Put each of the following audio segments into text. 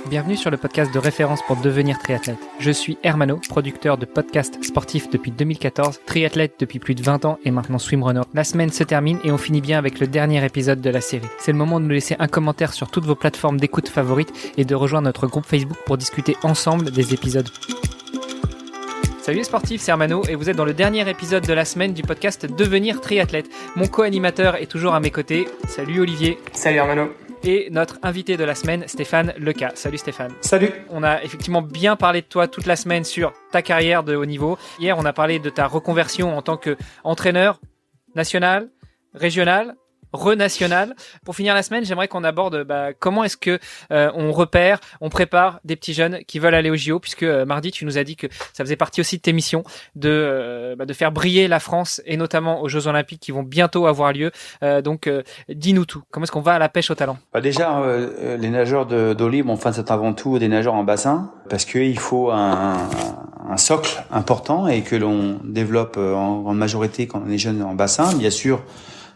Bienvenue sur le podcast de référence pour devenir triathlète. Je suis Hermano, producteur de podcasts sportifs depuis 2014, triathlète depuis plus de 20 ans et maintenant swimrunner. La semaine se termine et on finit bien avec le dernier épisode de la série. C'est le moment de nous laisser un commentaire sur toutes vos plateformes d'écoute favorites et de rejoindre notre groupe Facebook pour discuter ensemble des épisodes. Salut les sportifs, c'est Hermano et vous êtes dans le dernier épisode de la semaine du podcast Devenir triathlète. Mon co-animateur est toujours à mes côtés. Salut Olivier. Salut Hermano. Et notre invité de la semaine, Stéphane Leca. Salut Stéphane. Salut. On a effectivement bien parlé de toi toute la semaine sur ta carrière de haut niveau. Hier, on a parlé de ta reconversion en tant qu'entraîneur national, régional, renational. Pour finir la semaine, j'aimerais qu'on aborde comment est-ce que on repère, on prépare des petits jeunes qui veulent aller au JO, puisque mardi tu nous as dit que ça faisait partie aussi de tes missions de faire briller la France et notamment aux Jeux Olympiques qui vont bientôt avoir lieu. Donc dis-nous tout. Comment est-ce qu'on va à la pêche au talent? Déjà, les nageurs d'eau libre, c'est avant tout des nageurs en bassin, parce qu'il faut un socle important et que l'on développe en grande majorité quand on est jeune en bassin. Bien sûr,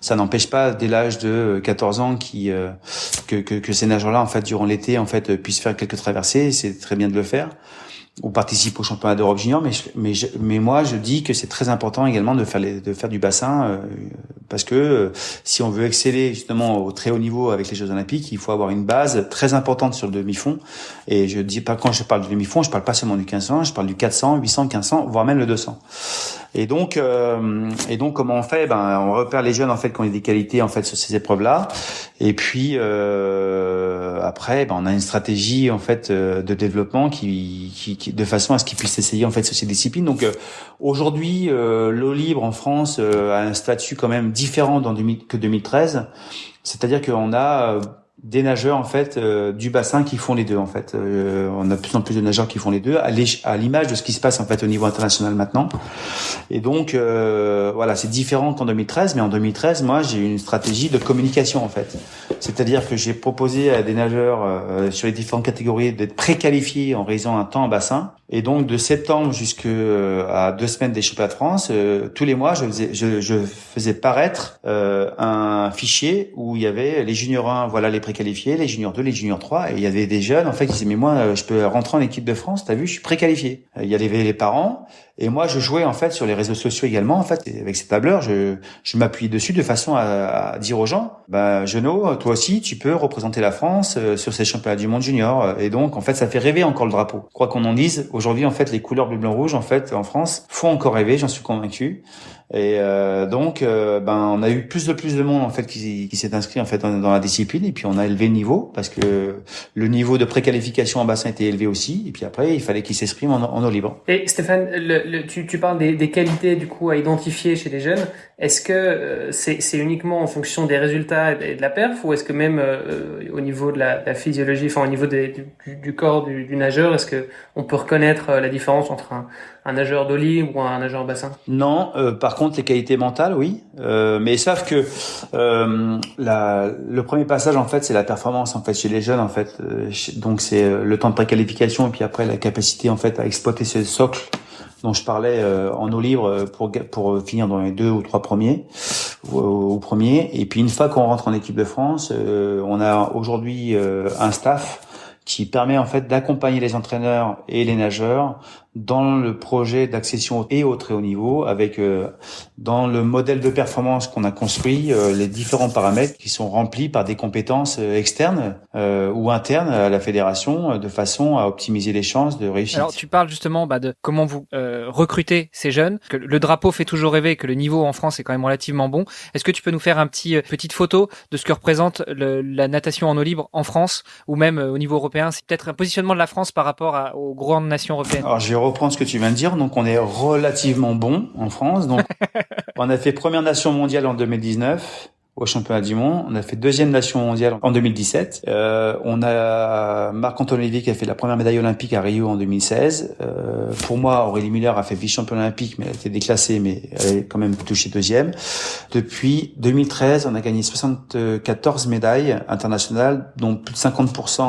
ça n'empêche pas dès l'âge de 14 ans que ces nageurs-là en fait durant l'été puissent faire quelques traversées, c'est très bien de le faire, ou participer au championnat d'Europe junior, mais moi je dis que c'est très important également de faire du bassin, parce que si on veut exceller justement au très haut niveau avec les Jeux Olympiques, il faut avoir une base très importante sur le demi-fond. Et je dis pas, quand je parle du demi-fond, je parle pas seulement du 1500, je parle du 400, 800, 1500, voire même le 200. Et donc comment on fait? On repère les jeunes qui ont des qualités sur ces épreuves-là. Et puis après, on a une stratégie de développement qui de façon à ce qu'ils puissent essayer sur ces disciplines. Donc aujourd'hui, l'eau libre en France a un statut quand même différent que 2013. C'est-à-dire qu'on a des nageurs du bassin qui font les deux on a de plus en plus de nageurs qui font les deux à l'image de ce qui se passe au niveau international maintenant. Et donc c'est différent qu'en 2013, mais en 2013 moi j'ai une stratégie de communication c'est-à-dire que j'ai proposé à des nageurs sur les différentes catégories d'être préqualifiés en réalisant un temps en bassin. Et donc de septembre jusqu'à 2 semaines des championnats de France, tous les mois je faisais paraître un fichier où il y avait les juniors 1, voilà les préqualifiés, les juniors 2, les juniors 3, et il y avait des jeunes qui disaient mais moi je peux rentrer en équipe de France, t'as vu, je suis préqualifié. Il y avait les parents et moi je jouais sur les réseaux sociaux également avec ces tableurs, je m'appuie dessus de façon à dire aux gens Jeannot, toi aussi tu peux représenter la France sur ces championnats du monde junior. Et donc ça fait rêver encore le drapeau. Quoi qu'on en dise, aujourd'hui les couleurs bleu blanc rouge en France font encore rêver, j'en suis convaincu. Et on a eu plus de monde qui s'est inscrit dans la discipline, et puis on a élevé le niveau parce que le niveau de préqualification en bassin était élevé aussi, et puis après il fallait qu'ils s'expriment en eau libre. Et Stéphane, tu parles des qualités du coup à identifier chez les jeunes. Est-ce que c'est uniquement en fonction des résultats et de la perf, ou est-ce que même au niveau de la physiologie, au niveau du corps du nageur, est-ce que on peut reconnaître la différence entre un nageur d'eau libre ou un nageur en bassin? Non, par contre les qualités mentales, oui. Mais sauf que le premier passage c'est la performance chez les jeunes donc c'est le temps de préqualification et puis après la capacité à exploiter ce socle dont je parlais en eau libre pour finir dans les 2 ou 3 premiers au premier. Et puis une fois qu'on rentre en équipe de France, on a aujourd'hui un staff qui permet d'accompagner les entraîneurs et les nageurs dans le projet d'accession et au très haut niveau, avec dans le modèle de performance qu'on a construit les différents paramètres qui sont remplis par des compétences externes ou internes à la fédération, de façon à optimiser les chances de réussite. Alors tu parles justement de comment vous recrutez ces jeunes, que le drapeau fait toujours rêver, que le niveau en France est quand même relativement bon. Est-ce que tu peux nous faire petite photo de ce que représente la natation en eau libre en France, ou même au niveau européen? C'est peut-être un positionnement de la France par rapport aux grandes nations européennes. Alors je vais reprendre ce que tu viens de dire. Donc on est relativement bon en France. Donc on a fait première nation mondiale en 2019 au championnat du monde. On a fait deuxième nation mondiale en 2017. On a Marc-Antoine Olivier qui a fait la première médaille olympique à Rio en 2016. Pour moi, Aurélie Muller a fait vice-championne olympique, mais elle a été déclassée, mais elle est quand même touchée deuxième. Depuis 2013, on a gagné 74 médailles internationales, dont plus de 50%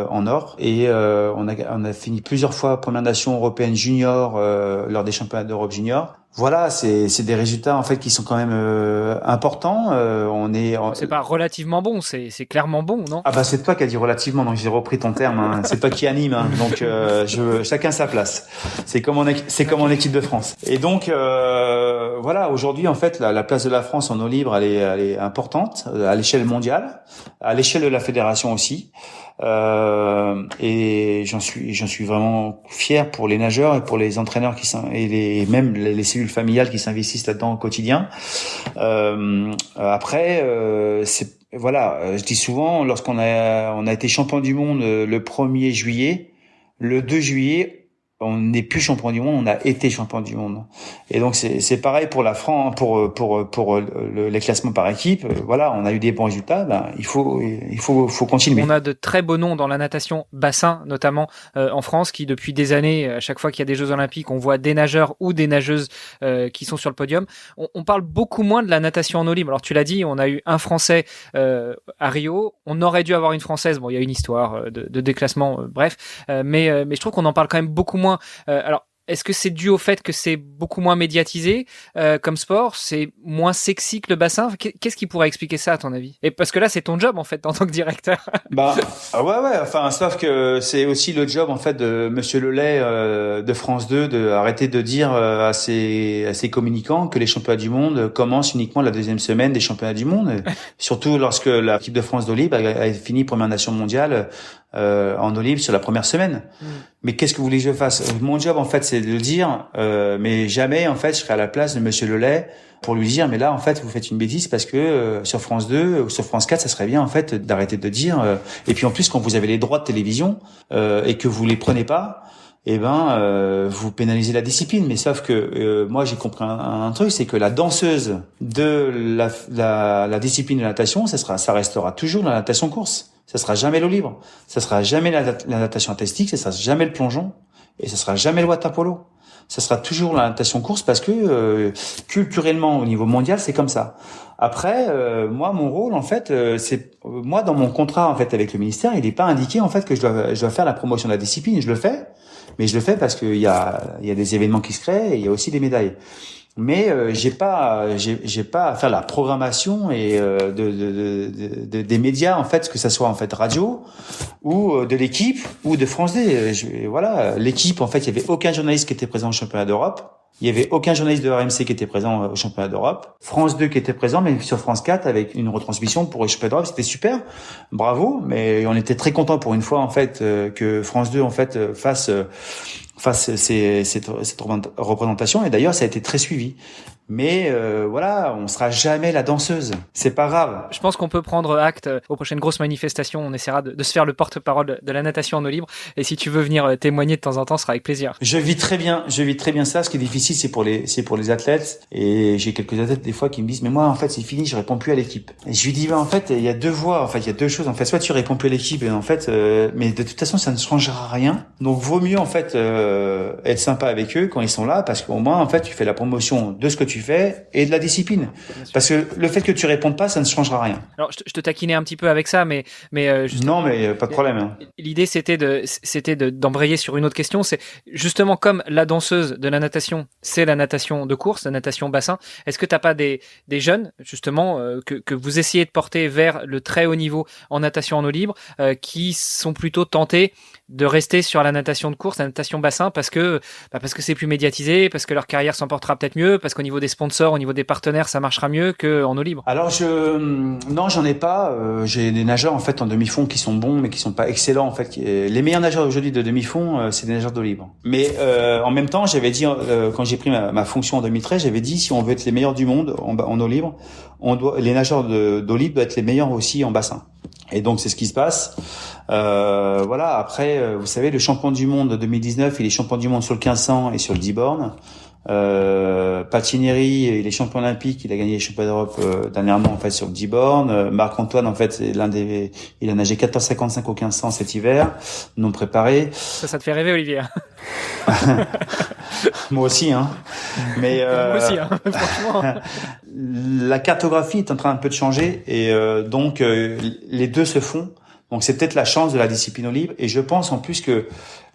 en or. Et on a fini plusieurs fois première nation européenne junior lors des championnats d'Europe junior. Voilà, c'est des résultats en fait qui sont quand même importants. C'est pas relativement bon, c'est clairement bon, non? Ah bah c'est toi qui as dit relativement, donc j'ai repris ton terme. Hein. C'est toi qui anime, hein. Donc chacun sa place. C'est comme en équipe de France. Et donc voilà, aujourd'hui en fait la place de la France en eau libre elle est importante à l'échelle mondiale, à l'échelle de la fédération aussi. Et j'en suis vraiment fier pour les nageurs et pour les entraîneurs même les cellules familiales qui s'investissent là-dedans au quotidien. Après, je dis souvent, lorsqu'on a été champion du monde le 1er juillet, le 2 juillet, on n'est plus champion du monde, on a été champion du monde. Et donc c'est pareil pour la France, pour les classements par équipe. Voilà, on a eu des bons résultats. Il faut continuer. On a de très beaux noms dans la natation bassin, notamment en France, qui depuis des années, à chaque fois qu'il y a des Jeux Olympiques, on voit des nageurs ou des nageuses qui sont sur le podium. On parle beaucoup moins de la natation en eau libre. Alors tu l'as dit, on a eu un Français à Rio. On aurait dû avoir une Française. Bon, il y a une histoire de déclassement, bref. Mais je trouve qu'on en parle quand même beaucoup moins. Alors, est-ce que c'est dû au fait que c'est beaucoup moins médiatisé comme sport, c'est moins sexy que le bassin? Qu'est-ce qui pourrait expliquer ça à ton avis? Et parce que là, c'est ton job en fait en tant que directeur. Ouais. Enfin, sauf que c'est aussi le job en fait de Monsieur Lelay de France 2 de arrêter de dire à ses communicants que les championnats du monde commencent uniquement la deuxième semaine des championnats du monde. Surtout lorsque l'équipe de France d'eau libre a fini première nation mondiale. En eau libre sur la première semaine. Mais qu'est-ce que vous voulez que je fasse? Mon job en fait c'est de le dire, mais jamais en fait je serai à la place de Monsieur Lelay pour lui dire mais là en fait vous faites une bêtise parce que sur France 2 ou sur France 4 ça serait bien en fait d'arrêter de dire et puis en plus quand vous avez les droits de télévision et que vous les prenez pas vous pénalisez la discipline. Mais sauf que moi j'ai compris un truc, c'est que la danseuse de la discipline de la natation, ça restera toujours la natation course. Ça sera jamais l'eau libre, ça sera jamais la natation artistique, ça sera jamais le plongeon et ça sera jamais le water polo. Ça sera toujours la natation course parce que culturellement au niveau mondial c'est comme ça. Après moi mon rôle en fait c'est moi dans mon contrat en fait avec le ministère il n'est pas indiqué en fait que je dois faire la promotion de la discipline. Je le fais, mais je le fais parce qu'il y a des événements qui se créent et il y a aussi des médailles. Mais j'ai pas à faire la programmation et des médias en fait, que ça soit en fait radio ou de l'équipe ou de France D. Voilà, l'équipe en fait, il y avait aucun journaliste qui était présent au championnat d'Europe. Il y avait aucun journaliste de RMC qui était présent au championnat d'Europe. France 2 qui était présent, mais sur France 4 avec une retransmission pour le championnat d'Europe, c'était super. Bravo, mais on était très content pour une fois en fait que France 2 en fait fasse cette représentation, et d'ailleurs ça a été très suivi. Mais voilà, on sera jamais la danseuse. C'est pas grave. Je pense qu'on peut prendre acte aux prochaines grosses manifestations. On essaiera de se faire le porte-parole de la natation en eau libre. Et si tu veux venir témoigner de temps en temps, ce sera avec plaisir. Je vis très bien ça. Ce qui est difficile, c'est pour les athlètes. Et j'ai quelques athlètes des fois qui me disent, mais moi en fait c'est fini, je réponds plus à l'équipe. Et je lui dis, en fait il y a deux voies. En fait il y a deux choses. En fait soit tu réponds plus à l'équipe, et en fait, mais de toute façon ça ne changera rien. Donc vaut mieux en fait être sympa avec eux quand ils sont là, parce qu'au moins en fait tu fais la promotion de ce que tu fais et de la discipline. Parce que le fait que tu répondes pas, ça ne changera rien. Alors je te taquinais un petit peu avec ça, mais non, mais pas de problème. Hein. L'idée c'était d'embrayer sur une autre question. C'est justement comme la danseuse de la natation, c'est la natation de course, la natation bassin. Est-ce que t'as pas des jeunes justement que vous essayez de porter vers le très haut niveau en natation en eau libre, qui sont plutôt tentés de rester sur la natation de course, la natation bassin, parce que c'est plus médiatisé, parce que leur carrière s'en portera peut-être mieux, parce qu'au niveau des sponsors, au niveau des partenaires, ça marchera mieux qu'en eau libre? Alors non, j'en ai pas. J'ai des nageurs en fait en demi-fond qui sont bons, mais qui sont pas excellents en fait. Les meilleurs nageurs aujourd'hui de demi-fond, c'est des nageurs d'eau libre. Mais en même temps, j'avais dit quand j'ai pris ma fonction en 2013, j'avais dit si on veut être les meilleurs du monde en eau libre, les nageurs d'eau libre doivent être les meilleurs aussi en bassin. Et donc c'est ce qui se passe. Voilà. Après, vous savez, le champion du monde de 2019, il est champion du monde sur le 1500 et sur le 10 bornes. Patineri, il est champion olympique, il a gagné les championnats d'Europe dernièrement en fait sur le 10 bornes. Marc-Antoine en fait c'est il a nagé 14,55 au 1500 cet hiver, non préparé. Ça te fait rêver, Olivier? Moi aussi, hein. Mais moi aussi, hein. Franchement. La cartographie est en train un peu de changer et donc les deux se font. Donc c'est peut-être la chance de la discipline eau libre. Et je pense en plus que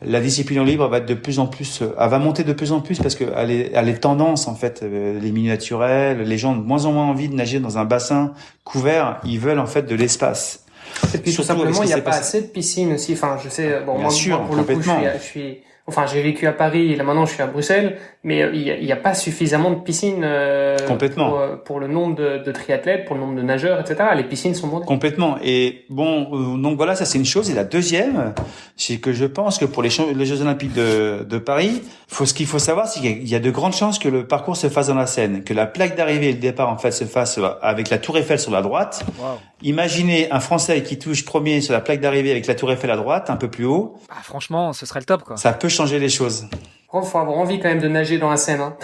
la discipline eau libre va être de plus en plus, elle va monter de plus en plus parce que elle est tendance en fait. Les milieux naturels, les gens ont de moins en moins envie de nager dans un bassin couvert. Ils veulent en fait de l'espace. Et puis tout simplement, il n'y a pas assez de piscines aussi. Enfin, je sais, bon, moi pour le coup, enfin, j'ai vécu à Paris et là maintenant je suis à Bruxelles, mais il y a pas suffisamment de piscines pour le nombre de triathlètes, pour le nombre de nageurs, etc. Les piscines sont bondées. Complètement. Et bon, donc voilà, ça c'est une chose. Et la deuxième, c'est que je pense que pour les Jeux Olympiques de Paris, ce qu'il faut savoir, c'est qu'il y a de grandes chances que le parcours se fasse dans la Seine, que la plaque d'arrivée et le départ en fait se fasse avec la Tour Eiffel sur la droite. Wow. Imaginez un Français qui touche premier sur la plaque d'arrivée avec la Tour Eiffel à droite, un peu plus haut. Ah, franchement, ce serait le top, quoi. Ça peut changer les choses. Il faut avoir envie quand même de nager dans la Seine. Hein.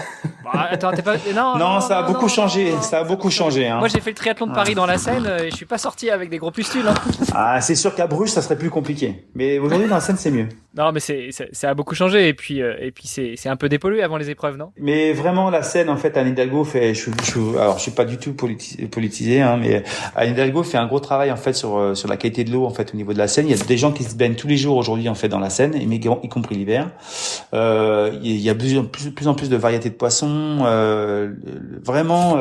Bah, attends, t'es pas... Non, ça a beaucoup changé. Ça a beaucoup changé. Hein. Moi, j'ai fait le triathlon de Paris dans la Seine et je suis pas sorti avec des gros pustules. Hein. Ah, c'est sûr qu'à Bruges, ça serait plus compliqué. Mais aujourd'hui, dans la Seine, c'est mieux. Non, mais ça a beaucoup changé. Et puis c'est un peu dépollué avant les épreuves, non? Mais vraiment, la Seine, en fait, Anne Hidalgo fait, alors, je suis pas du tout politisé, hein, mais Anne Hidalgo fait un gros travail, en fait, sur la qualité de l'eau, en fait, au niveau de la Seine. Il y a des gens qui se baignent tous les jours aujourd'hui, en fait, dans la Seine, y compris l'hiver. Il y a plus en plus de variétés de poissons. Vraiment,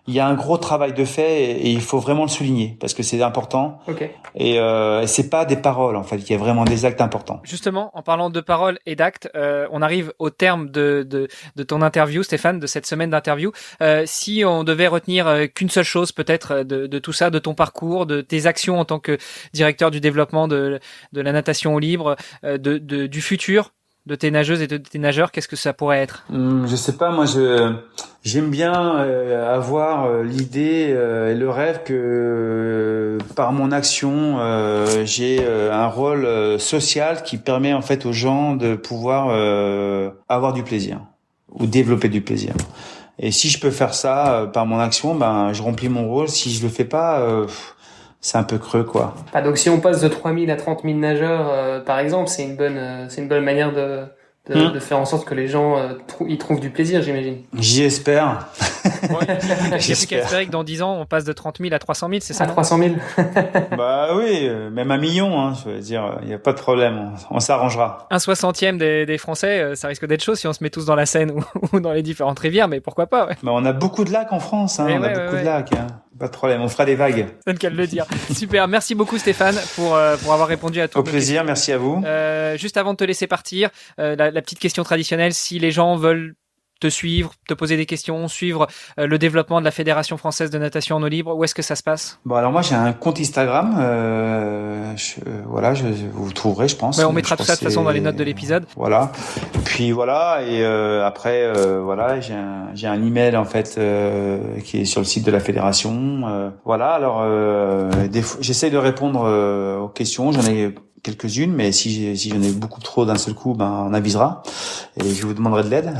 il y a un gros travail de fait et il faut vraiment le souligner parce que c'est important. Okay. Et c'est pas des paroles en fait, il y a vraiment des actes importants. Justement, en parlant de paroles et d'actes, on arrive au terme de ton interview, Stéphane, de cette semaine d'interview. Si on devait retenir qu'une seule chose peut-être de tout ça, de ton parcours, de tes actions en tant que directeur du développement de la natation eau libre, du futur de tes nageuses et de tes nageurs, qu'est-ce que ça pourrait être? Je sais pas, moi j'aime bien avoir l'idée et le rêve que par mon action j'ai un rôle social qui permet en fait aux gens de pouvoir avoir du plaisir ou développer du plaisir. Et si je peux faire ça par mon action, ben je remplis mon rôle. Si je le fais pas, c'est un peu creux, quoi. Ah, donc si on passe de 3000 à 30 000 nageurs, par exemple, c'est une bonne manière de faire en sorte que les gens y trouvent du plaisir, j'imagine. J'y espère. Ouais, il n'y a plus qu'à espérer que dans 10 ans, on passe de 30 000 à 300 000, c'est ça? À 300 000. Bah oui, même 1 million, hein, je veux dire, il n'y a pas de problème, on s'arrangera. 1/60 des Français, ça risque d'être chaud si on se met tous dans la Seine ou dans les différentes rivières, mais pourquoi pas, ouais. Bah on a beaucoup de lacs en France, hein, on a beaucoup de lacs, hein. Pas de problème, on fera des vagues. C'est le cas de le dire. Super, merci beaucoup Stéphane pour avoir répondu à toutes nos questions. Au plaisir, merci à vous. Juste avant de te laisser partir, la petite question traditionnelle, si les gens veulent te suivre, te poser des questions, suivre le développement de la Fédération française de natation en eau libre, où est-ce que ça se passe? Bon, alors moi j'ai un compte Instagram, vous trouverez, je pense. Ouais, on mettra tout ça de toute façon dans les notes de l'épisode. Voilà. Puis voilà, et après voilà, j'ai un email en fait qui est sur le site de la fédération. Voilà, alors j'essaie de répondre aux questions, j'en ai quelques-unes, mais si j'en ai beaucoup trop d'un seul coup, ben on avisera et je vous demanderai de l'aide.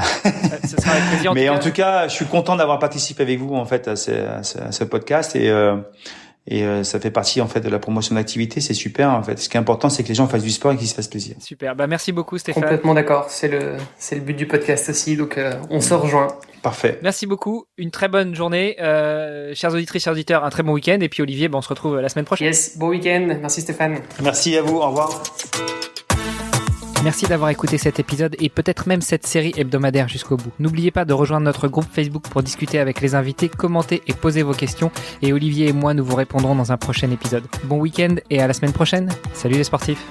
Ce sera avec plaisir. Mais en tout cas, je suis content d'avoir participé avec vous en fait à ce podcast et ça fait partie en fait de la promotion d'activité, c'est super en fait. Ce qui est important, c'est que les gens fassent du sport et qu'ils se fassent plaisir. Super. Bah merci beaucoup Stéphane. Complètement d'accord, c'est le but du podcast aussi, donc on se rejoint. Parfait. Merci beaucoup, une très bonne journée, chères auditrices, chers auditeurs, un très bon week-end et puis Olivier, on se retrouve la semaine prochaine. Yes, bon week-end, merci Stéphane. Merci à vous, au revoir. Merci d'avoir écouté cet épisode et peut-être même cette série hebdomadaire jusqu'au bout. N'oubliez pas de rejoindre notre groupe Facebook pour discuter avec les invités, commenter et poser vos questions. Et Olivier et moi, nous vous répondrons dans un prochain épisode. Bon week-end et à la semaine prochaine. Salut les sportifs.